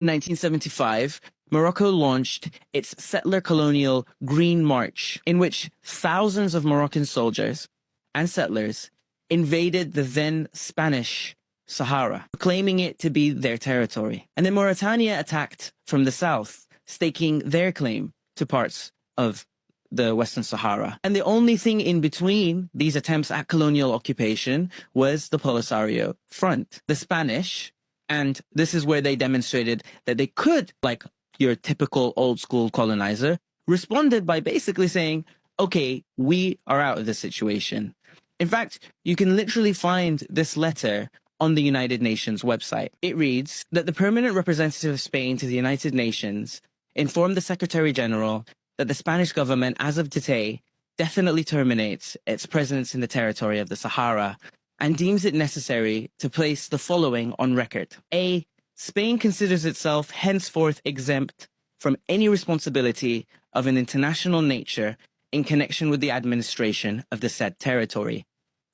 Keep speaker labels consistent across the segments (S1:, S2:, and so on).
S1: 1975, Morocco launched its settler colonial Green March, in which thousands of Moroccan soldiers and settlers invaded the then Spanish Sahara, claiming it to be their territory. And then Mauritania attacked from the south, staking their claim to parts of the Western Sahara. And the only thing in between these attempts at colonial occupation was the Polisario Front. The Spanish, and this is where they demonstrated that they could, like your typical old school colonizer, responded by basically saying, okay, we are out of the situation. In fact, you can literally find this letter on the United Nations website. It reads that the permanent representative of Spain to the United Nations informed the Secretary General that the Spanish government, as of today, definitely terminates its presence in the territory of the Sahara and deems it necessary to place the following on record. A, Spain considers itself henceforth exempt from any responsibility of an international nature in connection with the administration of the said territory,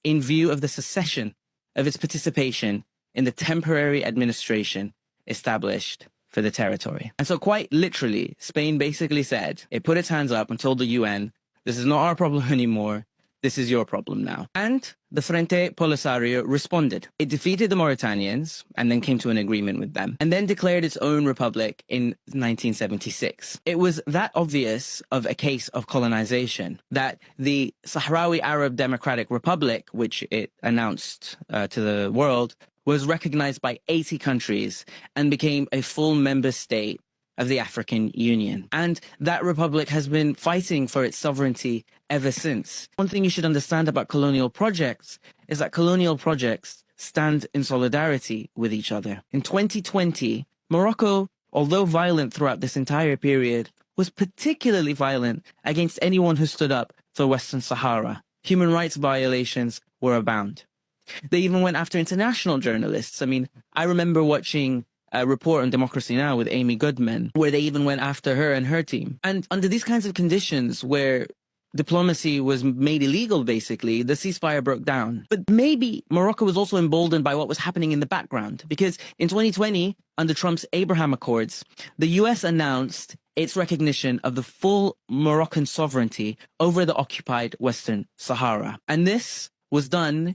S1: in view of the cessation of its participation in the temporary administration established for the territory. And so quite literally, Spain basically said, it put its hands up and told the UN, this is not our problem anymore, this is your problem now. And the Frente Polisario responded. It defeated the Mauritanians and then came to an agreement with them, and then declared its own republic in 1976. It was that obvious of a case of colonization that the Sahrawi Arab Democratic Republic, which it announced to the world, was recognized by 80 countries and became a full member state of the African Union. And that republic has been fighting for its sovereignty ever since. One thing you should understand about colonial projects is that colonial projects stand in solidarity with each other. In 2020, Morocco, although violent throughout this entire period, was particularly violent against anyone who stood up for Western Sahara. Human rights violations were abound. They even went after international journalists. I mean, I remember watching a report on Democracy Now! With Amy Goodman, where they even went after her and her team. And under these kinds of conditions where diplomacy was made illegal, basically, the ceasefire broke down. But maybe Morocco was also emboldened by what was happening in the background, because in 2020, under Trump's Abraham Accords, the US announced its recognition of the full Moroccan sovereignty over the occupied Western Sahara. And this was done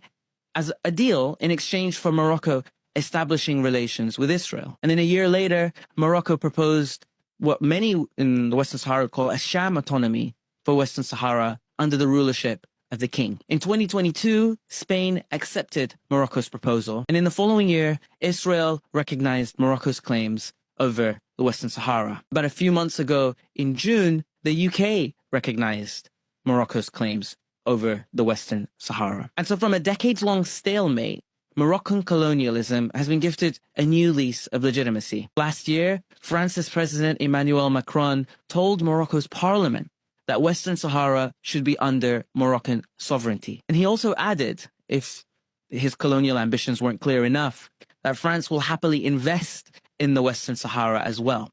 S1: as a deal in exchange for Morocco establishing relations with Israel. And then a year later, Morocco proposed what many in the Western Sahara call a sham autonomy for Western Sahara under the rulership of the king. In 2022, Spain accepted Morocco's proposal. And in the following year, Israel recognized Morocco's claims over the Western Sahara. About a few months ago, in June, the UK recognized Morocco's claims over the Western Sahara. And so from a decades-long stalemate, Moroccan colonialism has been gifted a new lease of legitimacy. Last year, France's President Emmanuel Macron told Morocco's parliament that Western Sahara should be under Moroccan sovereignty. And he also added, if his colonial ambitions weren't clear enough, that France will happily invest in the Western Sahara as well.